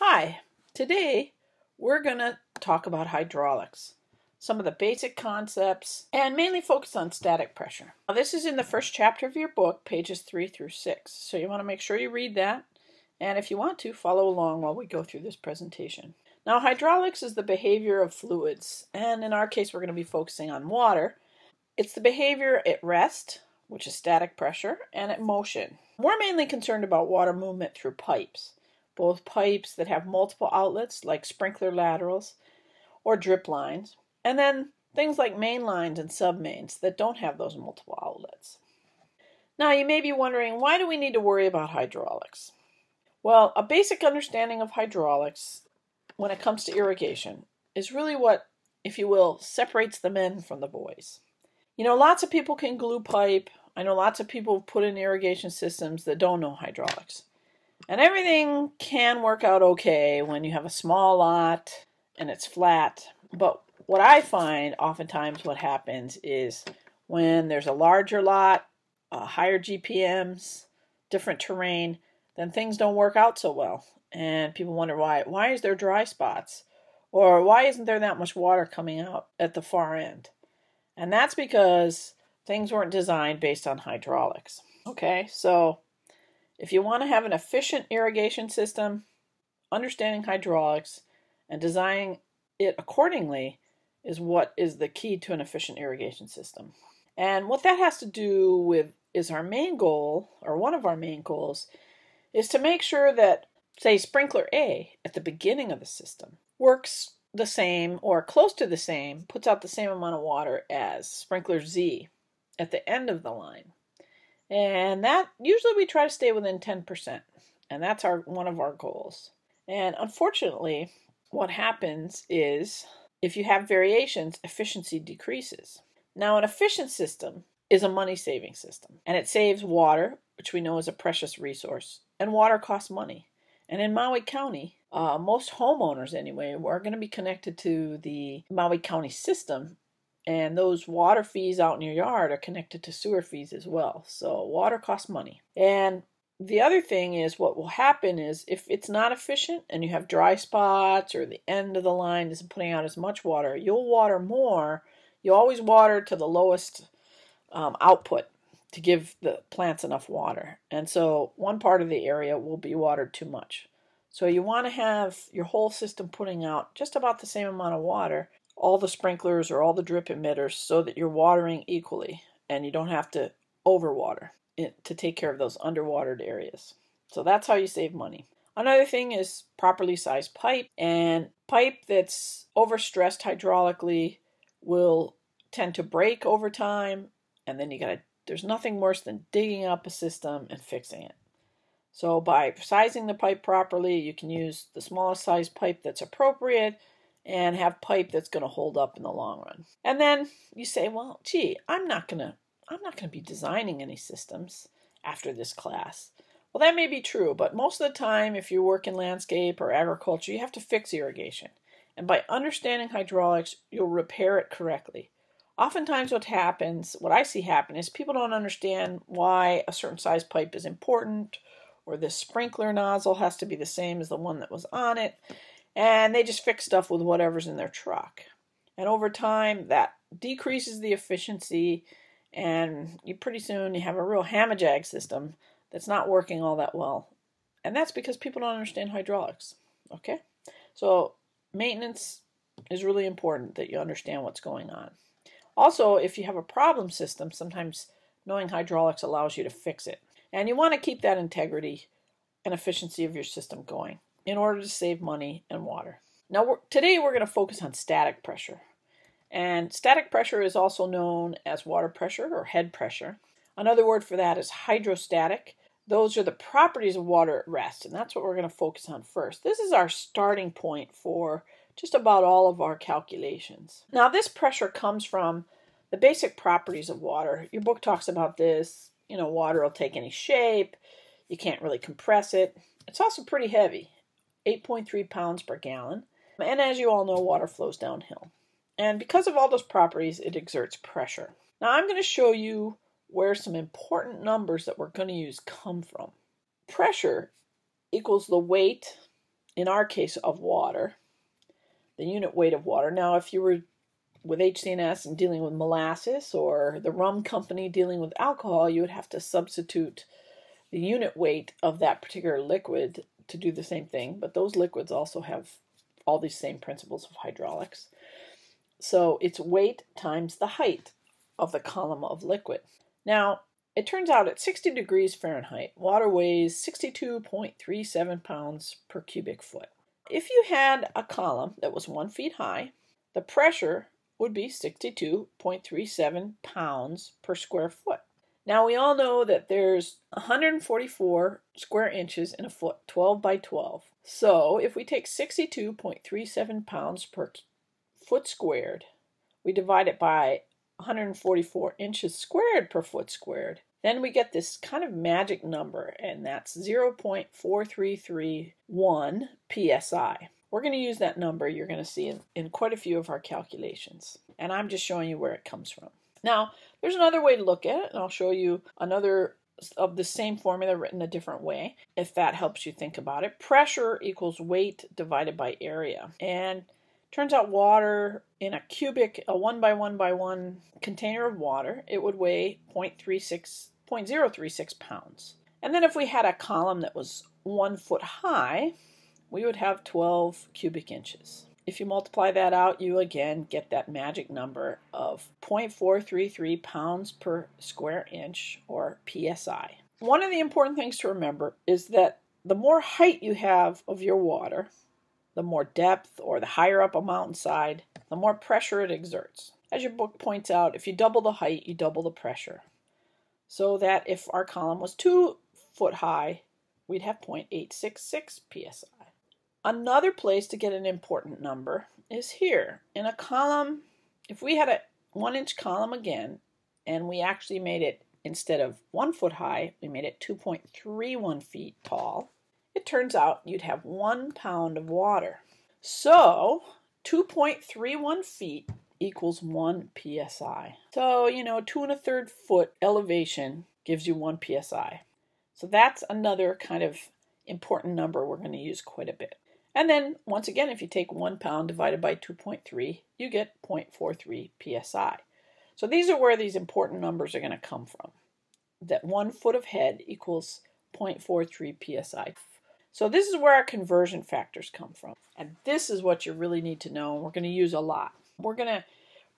Hi, today we're going to talk about hydraulics, some of the basic concepts, and mainly focus on static pressure. Now, this is in the first chapter of your book, pages 3 through 6, so you want to make sure you read that, and if you want to, follow along while we go through this presentation. Now, hydraulics is the behavior of fluids, and in our case we're going to be focusing on water. It's the behavior at rest, which is static pressure, and at motion. We're mainly concerned about water movement through pipes. Both pipes that have multiple outlets like sprinkler laterals or drip lines, and then things like main lines and submains that don't have those multiple outlets. Now you may be wondering, why do we need to worry about hydraulics? Well, a basic understanding of hydraulics when it comes to irrigation is really what, if you will, separates the men from the boys. You know, lots of people can glue pipe. I know lots of people put in irrigation systems that don't know hydraulics. And everything can work out okay when you have a small lot and it's flat. But what I find oftentimes what happens is when there's a larger lot, higher GPMs, different terrain, then things don't work out so well. And people wonder why. Why is there dry spots? Or why isn't there that much water coming out at the far end? And that's because things weren't designed based on hydraulics. Okay, so if you want to have an efficient irrigation system, understanding hydraulics and designing it accordingly is what is the key to an efficient irrigation system. And what that has to do with is our main goal, or one of our main goals, is to make sure that, say, sprinkler A at the beginning of the system works the same or close to the same, puts out the same amount of water as sprinkler Z at the end of the line. And that usually we try to stay within 10%, and that's one of our goals. And unfortunately, what happens is if you have variations, efficiency decreases. Now, an efficient system is a money-saving system, and it saves water, which we know is a precious resource, and water costs money. And in Maui County, most homeowners anyway are going to be connected to the Maui County system. And those water fees out in your yard are connected to sewer fees as well. So water costs money. And the other thing is what will happen is if it's not efficient and you have dry spots or the end of the line isn't putting out as much water, you'll water more. You always water to the lowest output to give the plants enough water. And so one part of the area will be watered too much. So you want to have your whole system putting out just about the same amount of water, all the sprinklers or all the drip emitters, so that you're watering equally and you don't have to overwater to take care of those underwatered areas. So that's how you save money. Another thing is properly sized pipe, and pipe that's overstressed hydraulically will tend to break over time, and then there's nothing worse than digging up a system and fixing it. So by sizing the pipe properly, you can use the smallest size pipe that's appropriate and have pipe that's going to hold up in the long run. And then you say, well, gee, I'm not going to be designing any systems after this class. Well, that may be true, but most of the time, if you work in landscape or agriculture, you have to fix irrigation. And by understanding hydraulics, you'll repair it correctly. Oftentimes what I see happen is people don't understand why a certain size pipe is important, or the sprinkler nozzle has to be the same as the one that was on it. And they just fix stuff with whatever's in their truck. And over time, that decreases the efficiency, and pretty soon you have a real hamajag system that's not working all that well. And that's because people don't understand hydraulics. Okay? So maintenance is really important, that you understand what's going on. Also, if you have a problem system, sometimes knowing hydraulics allows you to fix it. And you want to keep that integrity and efficiency of your system going in order to save money and water. Now, today we're going to focus on static pressure. And static pressure is also known as water pressure or head pressure. Another word for that is hydrostatic. Those are the properties of water at rest, and that's what we're going to focus on first. This is our starting point for just about all of our calculations. Now, this pressure comes from the basic properties of water. Your book talks about this. You know, water will take any shape. You can't really compress it. It's also pretty heavy, 8.3 pounds per gallon. And as you all know, water flows downhill. And because of all those properties, it exerts pressure. Now, I'm going to show you where some important numbers that we're going to use come from. Pressure equals the weight in our case, of water, the unit weight of water. Now, if you were with AG&NR and dealing with molasses, or the rum company dealing with alcohol, you would have to substitute the unit weight of that particular liquid to do the same thing. But those liquids also have all these same principles of hydraulics. So it's weight times the height of the column of liquid. Now, it turns out at 60 degrees Fahrenheit, water weighs 62.37 pounds per cubic foot. If you had a column that was 1 foot high, the pressure would be 62.37 pounds per square foot. Now, we all know that there's 144 square inches in a foot, 12 by 12. So if we take 62.37 pounds per foot squared, we divide it by 144 inches squared per foot squared, then we get this kind of magic number, and that's 0.4331 psi. We're going to use that number, you're going to see in quite a few of our calculations. And I'm just showing you where it comes from. Now, there's another way to look at it, and I'll show you another of the same formula written a different way, if that helps you think about it. Pressure equals weight divided by area. And turns out water in a cubic, a 1 by 1 by 1 container of water, it would weigh 0.036 pounds. And then if we had a column that was 1 foot high, we would have 12 cubic inches. If you multiply that out, you again get that magic number of 0.433 pounds per square inch, or psi. One of the important things to remember is that the more height you have of your water, the more depth, or the higher up a mountainside, the more pressure it exerts. As your book points out, if you double the height, you double the pressure. So that if our column was 2 foot high, we'd have 0.866 psi. Another place to get an important number is here. In a column, if we had a 1-inch column again, and we actually made it, instead of 1 foot high, we made it 2.31 feet tall, it turns out you'd have 1 pound of water. So 2.31 feet equals 1 psi. So, 2 1/3 foot elevation gives you 1 psi. So that's another kind of important number we're going to use quite a bit. And then, once again, if you take 1 pound divided by 2.3, you get 0.43 psi. So these are where these important numbers are going to come from. That 1 foot of head equals 0.43 psi. So this is where our conversion factors come from. And this is what you really need to know, and we're going to use a lot. We're going to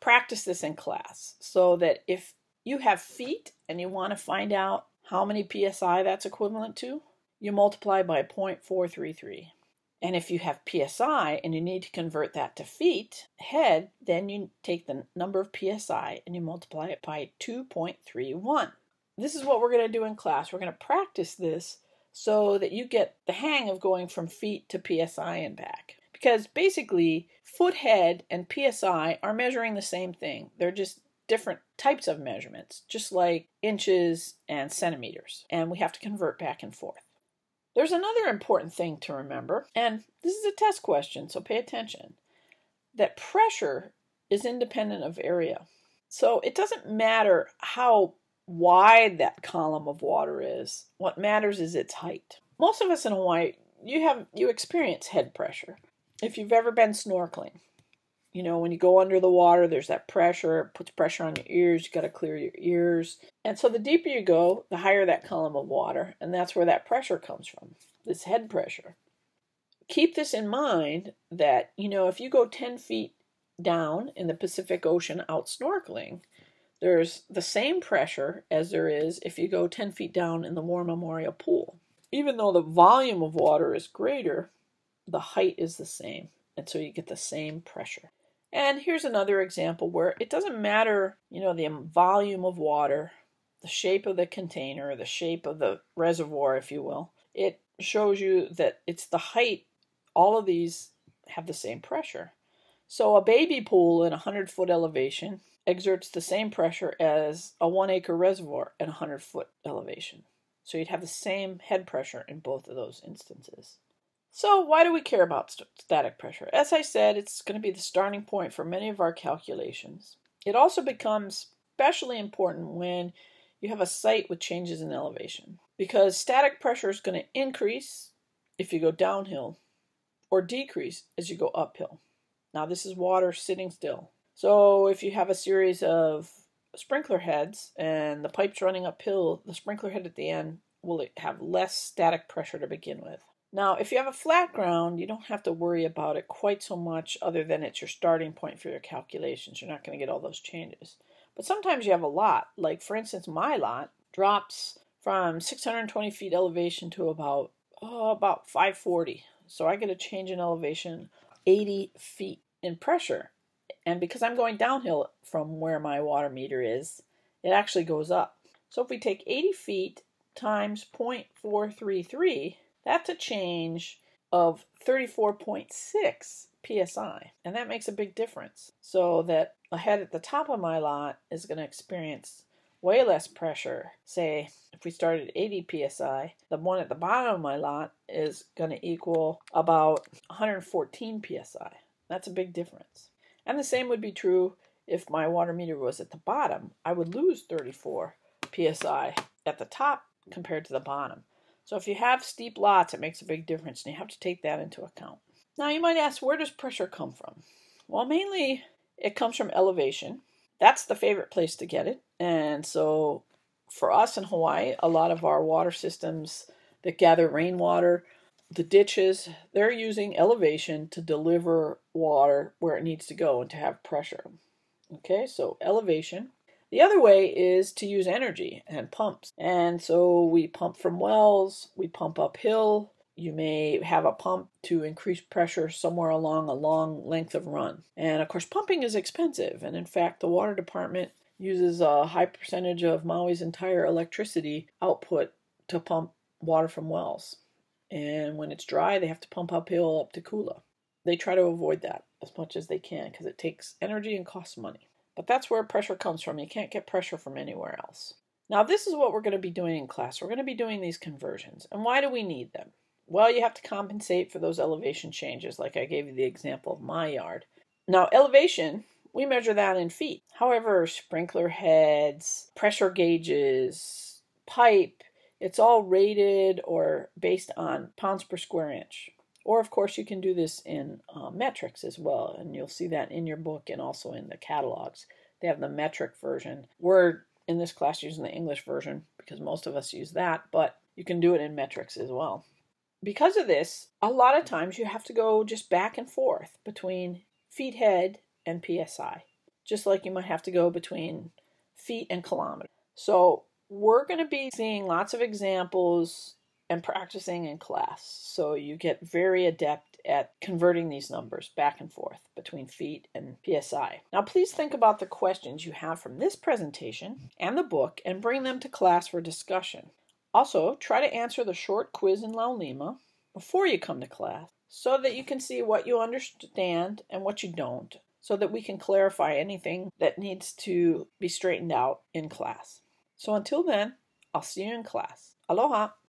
practice this in class, so that if you have feet and you want to find out how many psi that's equivalent to, you multiply by 0.433. And if you have psi and you need to convert that to feet, head, then you take the number of psi and you multiply it by 2.31. This is what we're going to do in class. We're going to practice this so that you get the hang of going from feet to psi and back. Because basically, foot, head, and psi are measuring the same thing. They're just different types of measurements, just like inches and centimeters. And we have to convert back and forth. There's another important thing to remember, and this is a test question, so pay attention, that pressure is independent of area. So it doesn't matter how wide that column of water is. What matters is its height. Most of us in Hawaii, you experience head pressure. If you've ever been snorkeling, when you go under the water, there's that pressure, it puts pressure on your ears, you got to clear your ears. And so the deeper you go, the higher that column of water, and that's where that pressure comes from, this head pressure. Keep this in mind that, if you go 10 feet down in the Pacific Ocean out snorkeling, there's the same pressure as there is if you go 10 feet down in the War Memorial Pool. Even though the volume of water is greater, the height is the same, and so you get the same pressure. And here's another example where it doesn't matter, the volume of water, the shape of the container, the shape of the reservoir, if you will. It shows you that it's the height. All of these have the same pressure. So a baby pool in 100-foot elevation exerts the same pressure as a 1-acre reservoir at 100-foot elevation. So you'd have the same head pressure in both of those instances. So why do we care about static pressure? As I said, it's going to be the starting point for many of our calculations. It also becomes especially important when you have a site with changes in elevation, because static pressure is going to increase if you go downhill, or decrease as you go uphill. Now this is water sitting still. So if you have a series of sprinkler heads and the pipe's running uphill, the sprinkler head at the end will have less static pressure to begin with. Now, if you have a flat ground, you don't have to worry about it quite so much other than it's your starting point for your calculations. You're not going to get all those changes. But sometimes you have a lot. Like, for instance, my lot drops from 620 feet elevation to about 540. So I get a change in elevation 80 feet in pressure. And because I'm going downhill from where my water meter is, it actually goes up. So if we take 80 feet times 0.433, that's a change of 34.6 psi, and that makes a big difference. So that a head at the top of my lot is going to experience way less pressure. Say, if we started at 80 psi, the one at the bottom of my lot is going to equal about 114 psi. That's a big difference. And the same would be true if my water meter was at the bottom. I would lose 34 psi at the top compared to the bottom. So if you have steep lots, it makes a big difference, and you have to take that into account. Now you might ask, where does pressure come from? Well, mainly it comes from elevation. That's the favorite place to get it. And so for us in Hawaii, a lot of our water systems that gather rainwater, the ditches, they're using elevation to deliver water where it needs to go and to have pressure. Okay, so elevation. The other way is to use energy and pumps. And so we pump from wells, we pump uphill. You may have a pump to increase pressure somewhere along a long length of run. And of course, pumping is expensive. And in fact, the water department uses a high percentage of Maui's entire electricity output to pump water from wells. And when it's dry, they have to pump uphill up to Kula. They try to avoid that as much as they can because it takes energy and costs money. But that's where pressure comes from. You can't get pressure from anywhere else. Now, this is what we're going to be doing in class. We're going to be doing these conversions. And why do we need them? Well, you have to compensate for those elevation changes, like I gave you the example of my yard. Now, elevation, we measure that in feet. However, sprinkler heads, pressure gauges, pipe, it's all rated or based on pounds per square inch. Or, of course, you can do this in metrics as well, and you'll see that in your book and also in the catalogs. They have the metric version. We're, in this class, using the English version because most of us use that, but you can do it in metrics as well. Because of this, a lot of times you have to go just back and forth between feet head and PSI, just like you might have to go between feet and kilometers. So we're going to be seeing lots of examples and practicing in class. So you get very adept at converting these numbers back and forth between feet and PSI. Now please think about the questions you have from this presentation and the book and bring them to class for discussion. Also, try to answer the short quiz in Laulima before you come to class so that you can see what you understand and what you don't, so that we can clarify anything that needs to be straightened out in class. So until then, I'll see you in class. Aloha!